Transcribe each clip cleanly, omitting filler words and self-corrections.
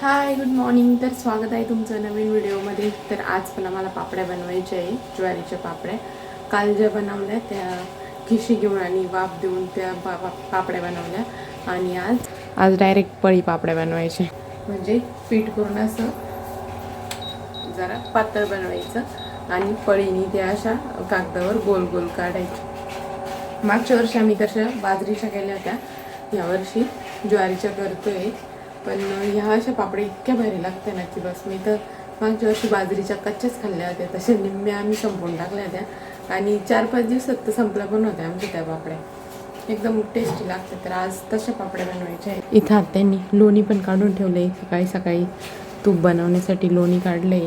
Hi good morning. तर स्वागत आहे तुमचं नवीन व्हिडिओमध्ये. तर आज पण आम्हाला पापड्या बनवायच्या आहे, ज्वारीच्या पापड्या. काल ज्या बनवल्या त्या खिशी घेऊन आणि वाफ देऊन त्या पापड्या बनवल्या. आणि आज डायरेक्ट पळी पापड्या बनवायचे. म्हणजे पीठ करून असं जरा पातळ बनवायचं आणि पळीने त्या अशा कागदावर गोल गोल काढायचे. मागच्या वर्षी आम्ही तशा बाजरीच्या केल्या होत्या, यावर्षी ज्वारीच्या करतोय. पण ह्या अशा पापड्या इतक्या भारी लागते ना की बस. मी तर मागच्या वर्षी बाजरीच्या कच्च्याच खाल्ल्या होत्या, तशा निम्म्या आम्ही संपवून टाकल्या होत्या आणि 4-5 दिवसात तर संपल्या पण होत्या आमच्या त्या पापड्या. एकदम टेस्टी लागते. तर आज तशा पापड्या बनवायच्या आहेत. इथं आत्यांनी लोणी पण काढून ठेवले. सकाळी सकाळी तूप बनवण्यासाठी लोणी काढले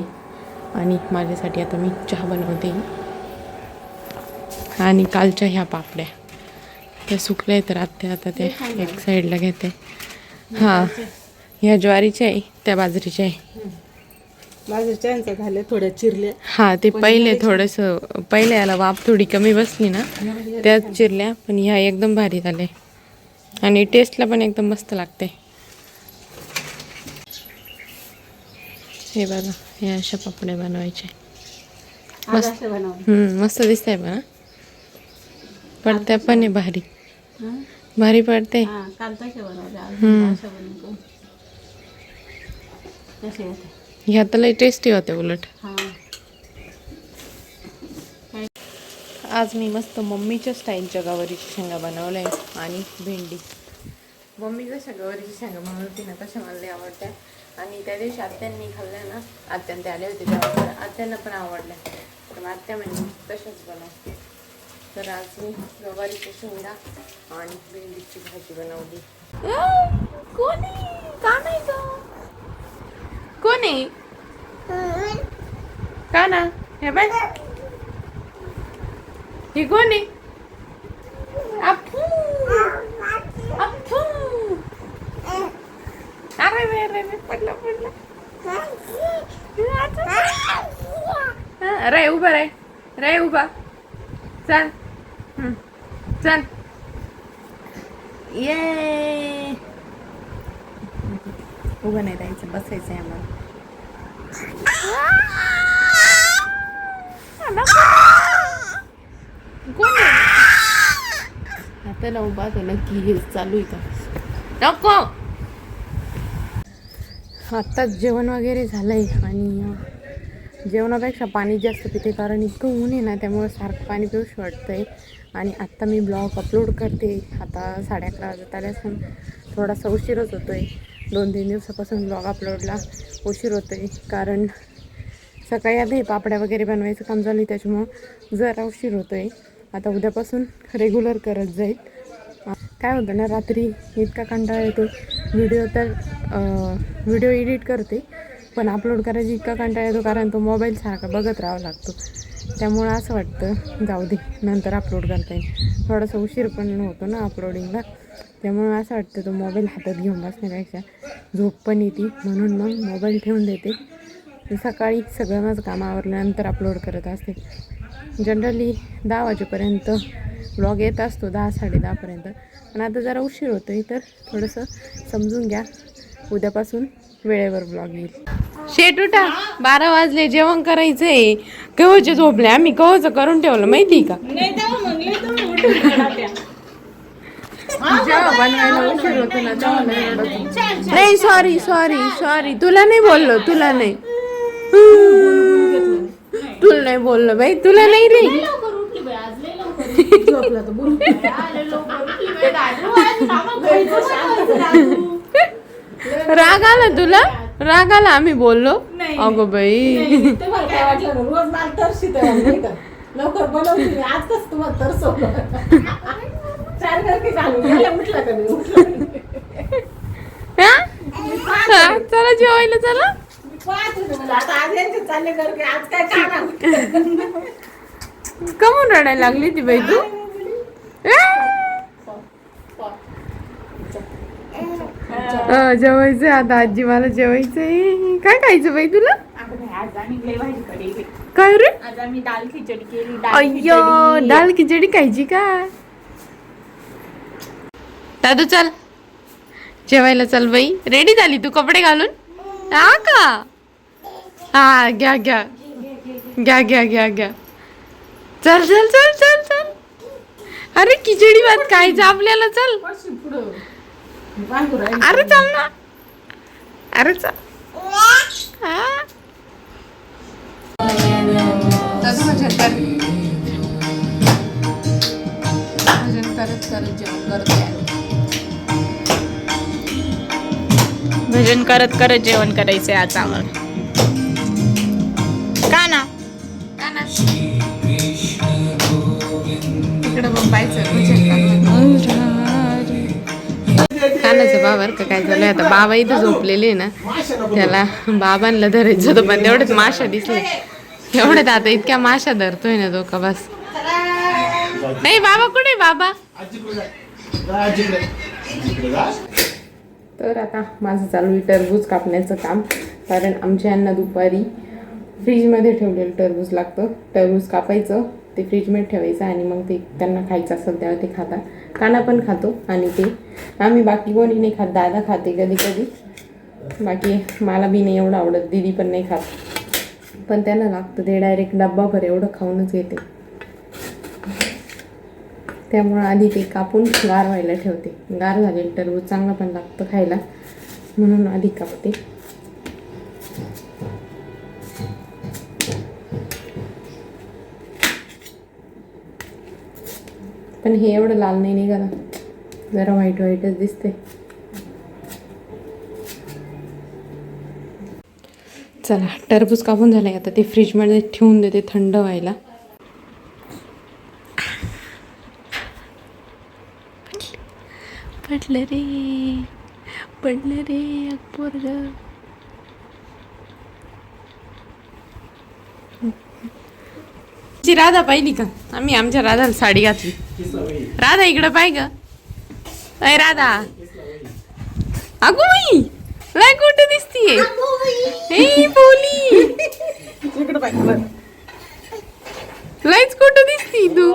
आणि माझ्यासाठी आता मी चहा बनवते. आणि कालच्या ह्या पापड्या त्या सुकल्या तर आत्या आता त्या एक साईडला घेते. हां, ह्या ज्वारीच्या आहे, त्या बाजरीच्या आहे. बाजरीच्या झाले थोड्या चिरल्या. हां, ते पहिले थोडंसं पहिले याला वाफ थोडी कमी बसली ना, त्याच चिरल्या. पण ह्या एकदम भारी झाले आणि टेस्टला पण एकदम मस्त लागते. हे बघा, हे अशा पापड्या बनवायचे. मस्त मस्त दिसत आहे पण पडत्या पण आहे भारी भारी पडते. ह्या तर लई टेस्टी होते उलट. आज मी मस्त मम्मीच्या स्टाईलच्या गवारीची शेंगा बनवल्या आहे आणि भेंडी. मम्मी जशा गवारीची शेंगा बनवते ना तशा मला लई आवडत्या. आणि त्या दिवशी आत्यांनी खाल्ल्या ना, आत्यान ते आले होते तेव्हा आत्यांना पण आवडल्या. तर आत्या म्हणजे तशाच बनव. तर आज मी गवारीची शेंगा आणि भेंडीची भाजी बनवली. कोणी का नाही ग? कोणी का ना? हे बाय, ही कोणी? अप्पू अप्पू. अरे पडला पडला. रे उभा रे, रे उभा. चल चल. ये उभं नाही राहायचं, बसायचं आहे आम्हाला. कोण आता ना उभा तो नक्की हे चालू आहे का? नको. आत्ताच जेवण वगैरे झालंय आणि जेवणापेक्षा पाणी जास्त पिते, कारण इतकं ऊन आहे ना, त्यामुळे सारखं पाणी पिऊशी वाटतंय. आणि आत्ता मी ब्लॉग अपलोड करते. आता 11:30 वाजत आल्यासून थोडासा उशीरच होतो आहे. 2-3 दिवसापासून ब्लॉग अपलोडला उशीर होतो आहे, कारण सकाळी आता हे पापड्या वगैरे बनवायचं काम झालं आहे, त्याच्यामुळं जरा उशीर होतो आहे. आता उद्यापासून रेग्युलर करत जाईल. काय होतं ना, रात्री इतका कंटाळा येतो. व्हिडिओ एडिट करते पण अपलोड करायची इतका कंटाळा येतो, कारण तो मोबाईल सारखा बघत राहावा लागतो. त्यामुळं असं वाटतं जाऊ दे, नंतर अपलोड करता येईल. थोडासा उशीर पण होतो ना अपलोडिंगला, त्यामुळं असं वाटतं तो मोबाईल हातात घेऊन बसण्यापेक्षा झोप पण येते, म्हणून मग मोबाईल ठेवून देते. सकाळी सगळं माझं काम आवरल्यानंतर अपलोड करत असते. जनरली 10 वाजेपर्यंत ब्लॉग येत असतो, 10-10:30पर्यंत. पण आता जरा उशीर होतो आहे, तर थोडंसं समजून घ्या. उद्यापासून वेळेवर ब्लॉग येईल. शेट उठा, 12 वाजले, जेवण करायचं आहे. केव्हाचे झोपले आम्ही, केव्हाचं करून ठेवलं माहिती का? जेव्हा बनवायला उशीर होतो ना तेव्हा नाही. सॉरी सॉरी सॉरी, तुला नाही बोललो, तुला नाही तुला नाही बोललो बाई, तुला नाही रे. राग आला तुला? राग आला आम्ही बोललो? अगो बाई, लवकर बनवते आज कसं तुम्हाला तरसवलं. चला जेवायला चला. कमून रडायला लागली ती बाई तू? जेवायचंय आता आजी, मला जेवायचंय. काय खायचं बाई तुला? काय रे? दाल खिचडी केली. अय्यो, दाल खिचडी खायची का? दादू चल जेवायला, चल बाई. रेडी झाली तू कपडे घालून? हा का हा घ्या घ्या घ्या घ्या घ्या घ्या चल चल चल चल चल अरे खिचडी भात खायचं आपल्याला चल पडशील पुढं. बांधू राहिली. अरे चल ना अरे चल हा. तसं भजन करत करत जेवण करते भजन करत करत जेवण करायचे आज आम्हाला का ना इकडं मग पाहायचं खाण्याचं बाबर का काय झालंय आता बाबा इथं झोपलेले ना त्याला बाबांना धरायचं होतं पण तेवढेच माशा दिसले एवढ्यात आता इतक्या माशा धरतोय ना तो का बस नाही बाबा कुठे बाबा तर आता माझं चालू आहे टरबूज कापण्याचं काम कारण आमच्या यांना दुपारी फ्रीजमध्ये ठेवलेलं टरबूज लागतं टरबूज कापायचं ते फ्रीजमध्ये ठेवायचं आणि मग ते त्यांना खायचं असेल तेव्हा ते खातात काना पण खातो आणि ते आम्ही बाकी कोणी नाही खात दादा खाते कधी कधी बाकी मला बी नाही एवढं आवडत दीदी पण नाही खात पण त्यांना लागतं ते डायरेक्ट डब्बाभर एवढं खाऊनच येते त्यामुळं आधी ते कापून गार व्हायला ठेवते गार झालेलं टरबूज चांगलं पण लागतं खायला म्हणून आधी कापते पण हे एवढं लाल नाही निघालं जरा व्हाईट व्हाईटच दिसते चला टरबूज कापून झाले आता ते फ्रीजमध्ये ठेवून देते थंड व्हायला पडलं रे अकबर राधा पाहिली का आम्ही आमच्या राधाला साडी घातली राधा इकडं पाय ग अय राधा अगो बाई लय कुठं दिसतीये हे बोली इकडं पाहिजे. लयच कुठं दिसती तू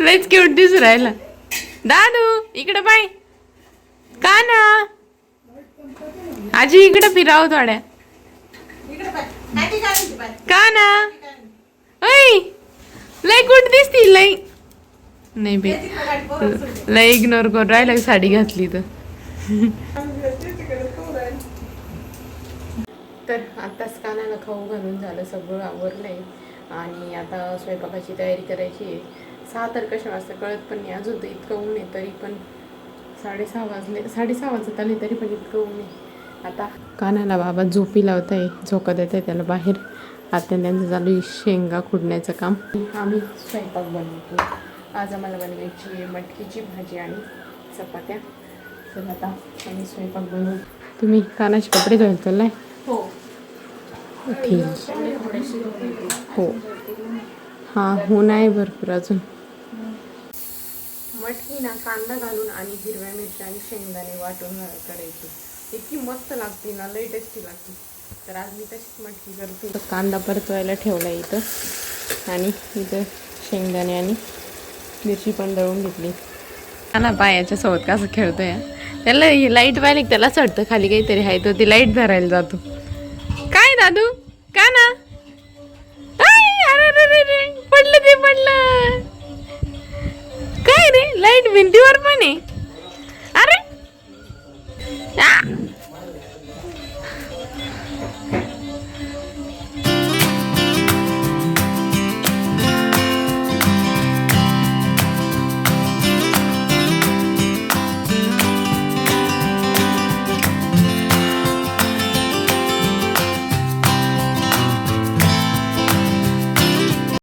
लयच क्यूट दिसू राहिला दादू इकडे पाय का ना आजी इकडे फिराव थोड्या का ना ऐ लय कुठ दिसती लय नाही बे लय इग्नोर करून राहिला साडी घातली तर आताच कानाला खाऊ घालून झालं सगळं आवरलंय आणि आता स्वयंपाकाची तयारी करायची आहे 6 तर कशा वाजता कळत पण नाही अजून तर इतकं ऊन आहे तरी पण 6:30 वाजले 6:30 वाजत आले तरी पण इतकं ऊन आहे आता कानाला बाबा झोपी लावत आहे झोका देत आहे त्याला बाहेर आता त्यांचं चालू आहे शेंगा खुडण्याचं काम आम्ही स्वयंपाक बनवतो आज आम्हाला बनवायची आहे मटकीची भाजी आणि चपात्या तर आता आम्ही स्वयंपाक बनवू तुम्ही कानाचे कपडे धुवायला चाललाय हो ठीक हो हां हो नाही भरपूर अजून मटकी ना कांदा घालून आणि हिरव्या मिरच्या आणि शेंगदाणे वाटून करायची इतकी मस्त लागते ना लई टेस्टी लागते तर आज मी तशीच मटकी करते तर कांदा परतवायला ठेवला इथं आणि इथं शेंगदाणे आणि मिरची पण दळून घेतली ना पायाच्या सोबत कसं खेळतोय त्याला लाईट पाहिली त्याला चढतं खाली काहीतरी आहे तर ती लाईट धरायला जातो काय दादू का ना